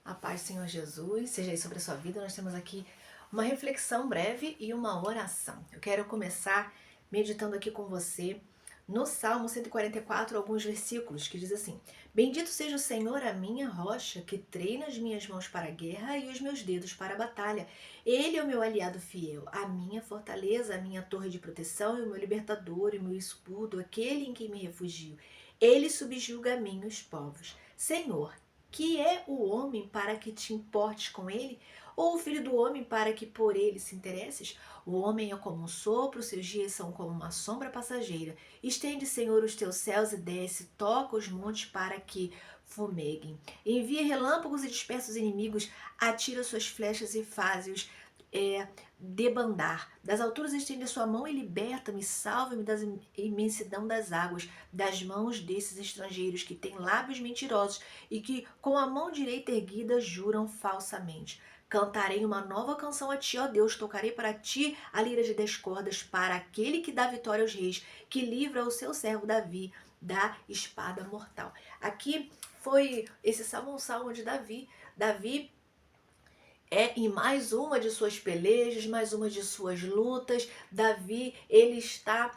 A paz do Senhor Jesus, seja aí sobre a sua vida. Nós temos aqui uma reflexão breve e uma oração. Eu quero começar meditando aqui com você no Salmo 144, alguns versículos que diz assim: Bendito seja o Senhor, a minha rocha, que treina as minhas mãos para a guerra e os meus dedos para a batalha. Ele é o meu aliado fiel, a minha fortaleza, a minha torre de proteção e o meu libertador e o meu escudo, aquele em quem me refugio. Ele subjuga a mim os povos. Senhor, que é o homem para que te importes com ele? Ou o filho do homem para que por ele se interesses? O homem é como um sopro, seus dias são como uma sombra passageira. Estende, Senhor, os teus céus e desce, toca os montes para que fumeguem. Envia relâmpagos e dispersa os inimigos, atira suas flechas e faze-os debandar. Das alturas estende a sua mão e liberta-me, salva-me da imensidão das águas, das mãos desses estrangeiros que têm lábios mentirosos e que com a mão direita erguida juram falsamente. Cantarei uma nova canção a ti, ó Deus, tocarei para ti a lira de 10 cordas, para aquele que dá vitória aos reis, que livra o seu servo Davi da espada mortal. Aqui foi esse salmo, um salmo de Davi. Davi em mais uma de suas pelejas, mais uma de suas lutas. Davi, ele está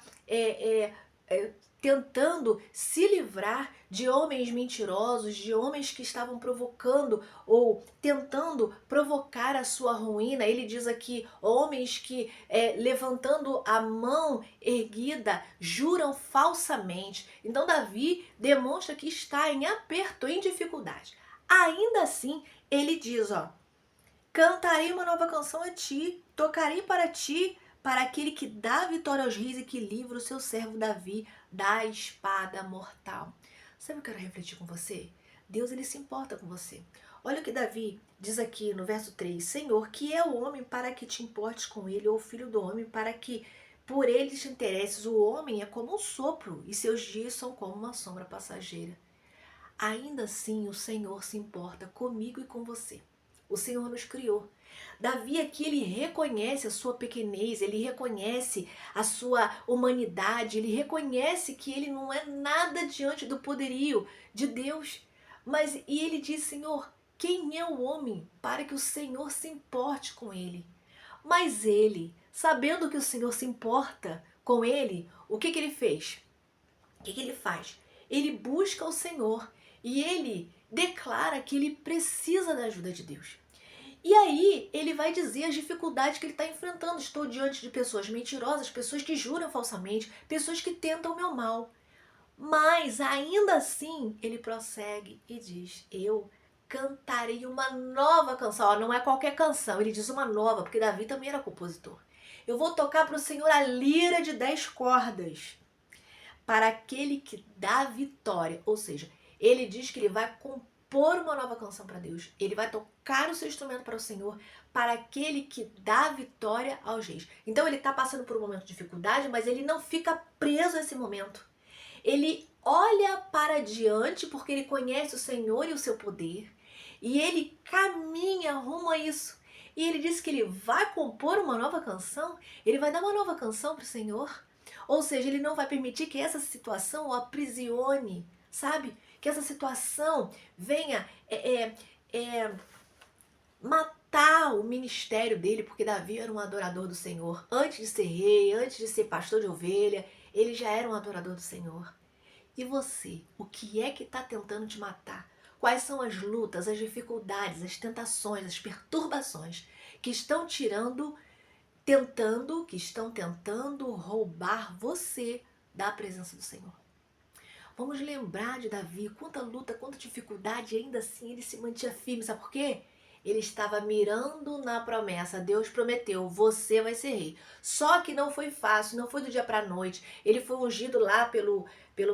tentando se livrar de homens mentirosos, de homens que estavam provocando ou tentando provocar a sua ruína. Ele diz aqui, homens que levantando a mão erguida, juram falsamente. Então Davi demonstra que está em aperto, em dificuldade. Ainda assim, ele diz, cantarei uma nova canção a ti, tocarei para ti, para aquele que dá vitória aos reis e que livra o seu servo Davi da espada mortal. Sabe o que eu quero refletir com você? Deus, ele se importa com você. Olha o que Davi diz aqui no verso 3. Senhor, que é o homem para que te importes com ele, ou o filho do homem para que por ele te interesses? O homem é como um sopro e seus dias são como uma sombra passageira. Ainda assim, o Senhor se importa comigo e com você. O Senhor nos criou. Davi aqui, ele reconhece a sua pequenez, ele reconhece a sua humanidade, ele reconhece que ele não é nada diante do poderio de Deus. E ele diz, Senhor, quem é o homem para que o Senhor se importe com ele? Mas ele, sabendo que o Senhor se importa com ele, o que ele fez? O que ele faz? Ele busca o Senhor e ele declara que ele precisa da ajuda de Deus. E aí ele vai dizer as dificuldades que ele está enfrentando. Estou diante de pessoas mentirosas, pessoas que juram falsamente, pessoas que tentam o meu mal. Mas ainda assim ele prossegue e diz, eu cantarei uma nova canção. Não é qualquer canção, ele diz uma nova, porque Davi também era compositor. Eu vou tocar para o Senhor a lira de 10 cordas, para aquele que dá vitória. Ou seja, ele diz que ele vai compor uma nova canção para Deus. Ele vai tocar o seu instrumento para o Senhor, para aquele que dá vitória aos reis. Então ele está passando por um momento de dificuldade, mas ele não fica preso a esse momento. Ele olha para diante porque ele conhece o Senhor e o seu poder. E ele caminha rumo a isso. E ele diz que ele vai compor uma nova canção, ele vai dar uma nova canção para o Senhor. Ou seja, ele não vai permitir que essa situação o aprisione, sabe? Que essa situação venha matar o ministério dele, porque Davi era um adorador do Senhor. Antes de ser rei, antes de ser pastor de ovelha, ele já era um adorador do Senhor. E você, o que é que está tentando te matar? Quais são as lutas, as dificuldades, as tentações, as perturbações que estão tentando roubar você da presença do Senhor? Vamos lembrar de Davi, quanta luta, quanta dificuldade, e ainda assim ele se mantinha firme. Sabe por quê? Ele estava mirando na promessa. Deus prometeu, você vai ser rei. Só que não foi fácil, não foi do dia para a noite. Ele foi ungido lá pelo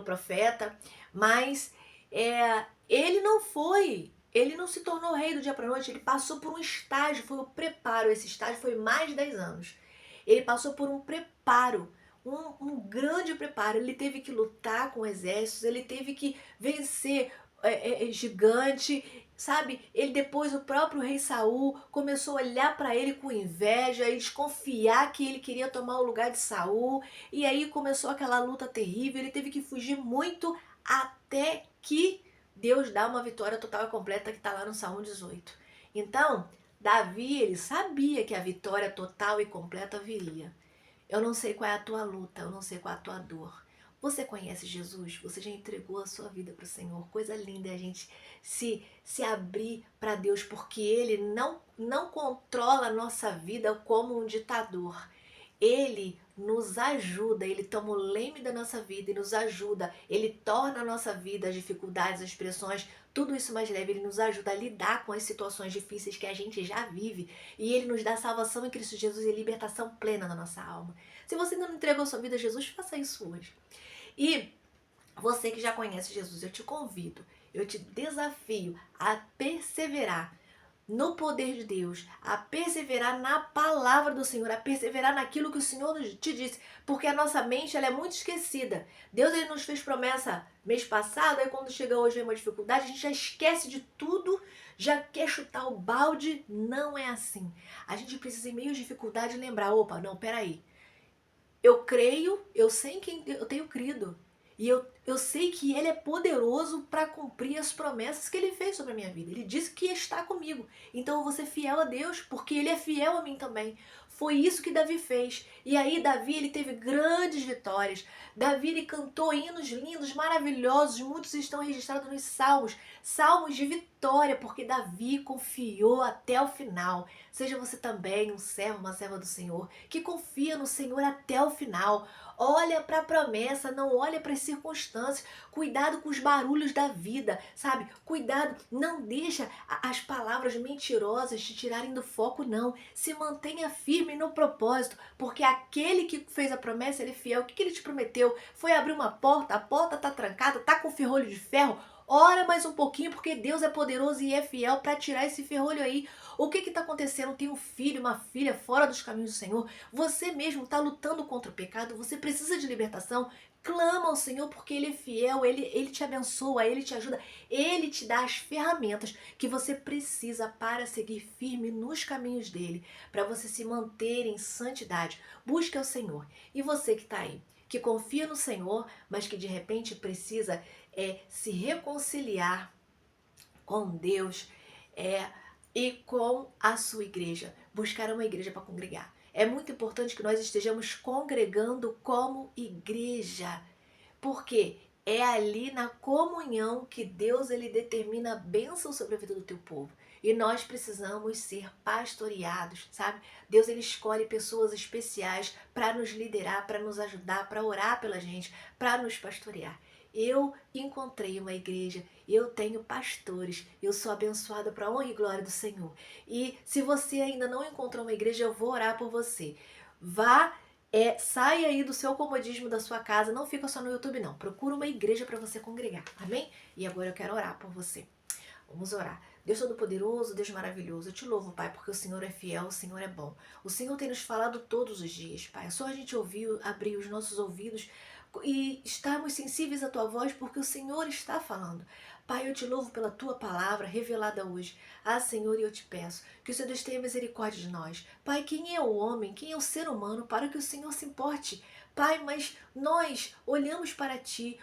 profeta, mas ele não se tornou rei do dia para a noite. Ele passou por um estágio, foi o preparo. Esse estágio foi mais de 10 anos. Ele passou por um preparo, um grande preparo. Ele teve que lutar com exércitos, ele teve que vencer gigante, sabe? O próprio rei Saul começou a olhar para ele com inveja e desconfiar que ele queria tomar o lugar de Saul. E aí começou aquela luta terrível, ele teve que fugir muito até que Deus dá uma vitória total e completa que está lá no Salmo 18. Então, Davi, ele sabia que a vitória total e completa viria. Eu não sei qual é a tua luta, eu não sei qual é a tua dor. Você conhece Jesus? Você já entregou a sua vida para o Senhor? Coisa linda é a gente se abrir para Deus, porque Ele não controla a nossa vida como um ditador. Ele nos ajuda, ele toma o leme da nossa vida e nos ajuda. Ele torna a nossa vida, as dificuldades, as pressões, tudo isso mais leve. Ele nos ajuda a lidar com as situações difíceis que a gente já vive. E ele nos dá salvação em Cristo Jesus e libertação plena na nossa alma. Se você ainda não entregou sua vida a Jesus, faça isso hoje. E você que já conhece Jesus, eu te convido, eu te desafio a perseverar no poder de Deus, a perseverar na palavra do Senhor, a perseverar naquilo que o Senhor te disse, porque a nossa mente ela é muito esquecida. Deus ele nos fez promessa mês passado, aí quando chega hoje vem uma dificuldade, a gente já esquece de tudo, já quer chutar o balde, não é assim. A gente precisa em meio à dificuldade lembrar, opa, não, peraí, eu creio, eu sei em quem eu tenho crido. E eu sei que Ele é poderoso para cumprir as promessas que Ele fez sobre a minha vida. Ele disse que está comigo. Então eu vou ser fiel a Deus, porque Ele é fiel a mim também. Foi isso que Davi fez. E aí Davi ele teve grandes vitórias. Davi ele cantou hinos lindos, maravilhosos. Muitos estão registrados nos salmos. Salmos de vitória, porque Davi confiou até o final. Seja você também um servo, uma serva do Senhor, que confia no Senhor até o final. Olha para a promessa, não olha para as circunstâncias. Cuidado com os barulhos da vida, sabe? Cuidado, não deixa as palavras mentirosas te tirarem do foco, não. Se mantenha firme no propósito, porque aquele que fez a promessa, ele é fiel. O que ele te prometeu? Foi abrir uma porta, a porta está trancada, está com ferrolho de ferro. Ora mais um pouquinho, porque Deus é poderoso e é fiel para tirar esse ferrolho aí. O que está acontecendo? Tem um filho, uma filha fora dos caminhos do Senhor. Você mesmo está lutando contra o pecado. Você precisa de libertação. Clama ao Senhor porque Ele é fiel, Ele te abençoa, Ele te ajuda, Ele te dá as ferramentas que você precisa para seguir firme nos caminhos dEle, para você se manter em santidade. Busque ao Senhor. E você que está aí, que confia no Senhor, mas que de repente precisa se reconciliar com Deus, e com a sua igreja. Buscar uma igreja para congregar. É muito importante que nós estejamos congregando como igreja, porque é ali na comunhão que Deus ele determina a bênção sobre a vida do teu povo. E nós precisamos ser pastoreados, sabe? Deus ele escolhe pessoas especiais para nos liderar, para nos ajudar, para orar pela gente, para nos pastorear. Eu encontrei uma igreja, eu tenho pastores, eu sou abençoada para a honra e glória do Senhor. E se você ainda não encontrou uma igreja, eu vou orar por você. Vá, saia aí do seu comodismo da sua casa, não fica só no YouTube não. Procura uma igreja para você congregar, amém? E agora eu quero orar por você. Vamos orar. Deus Todo-Poderoso, Deus maravilhoso, eu te louvo, Pai, porque o Senhor é fiel, o Senhor é bom. O Senhor tem nos falado todos os dias, Pai. É só a gente ouvir, abrir os nossos ouvidos e estarmos sensíveis à Tua voz, porque o Senhor está falando. Pai, eu te louvo pela Tua palavra revelada hoje. Ah, Senhor, e eu te peço que o Senhor Deus tenha misericórdia de nós. Pai, quem é o homem, quem é o ser humano para que o Senhor se importe? Pai, mas nós olhamos para Ti,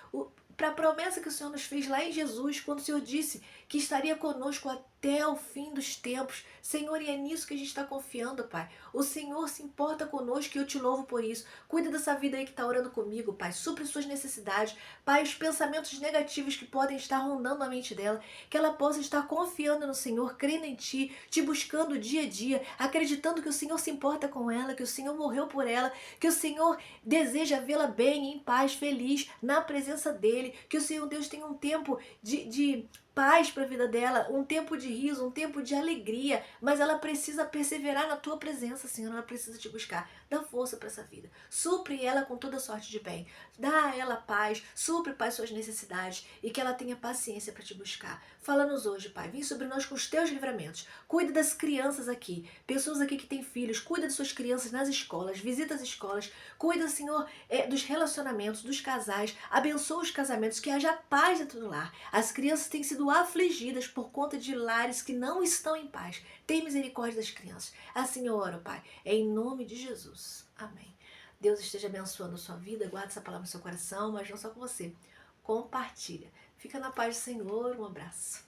para a promessa que o Senhor nos fez lá em Jesus, quando o Senhor disse que estaria conosco até o fim dos tempos. Senhor, e é nisso que a gente está confiando, Pai. O Senhor se importa conosco e eu te louvo por isso. Cuida dessa vida aí que está orando comigo, Pai. Supre suas necessidades. Pai, os pensamentos negativos que podem estar rondando a mente dela, que ela possa estar confiando no Senhor, crendo em Ti, te buscando dia a dia, acreditando que o Senhor se importa com ela, que o Senhor morreu por ela, que o Senhor deseja vê-la bem, em paz, feliz, na presença dEle, que o Senhor Deus tenha um tempo de paz para a vida dela, um tempo de riso, um tempo de alegria, mas ela precisa perseverar na tua presença, Senhor, ela precisa te buscar. Dá força para essa vida. Supre ela com toda sorte de bem. Dá a ela paz, supre, Pai, suas necessidades e que ela tenha paciência para te buscar. Fala-nos hoje, Pai. Vem sobre nós com os teus livramentos. Cuida das crianças aqui, pessoas aqui que têm filhos. Cuida de suas crianças nas escolas, visita as escolas. Cuida, Senhor, dos relacionamentos, dos casais. Abençoa os casamentos, que haja paz dentro do lar. As crianças têm sido afligidas por conta de lares que não estão em paz. Tem misericórdia das crianças. Assim eu oro, Pai, em nome de Jesus. Amém. Deus esteja abençoando a sua vida. Guarde essa palavra no seu coração, mas não só com você. Compartilha. Fica na paz do Senhor, um abraço.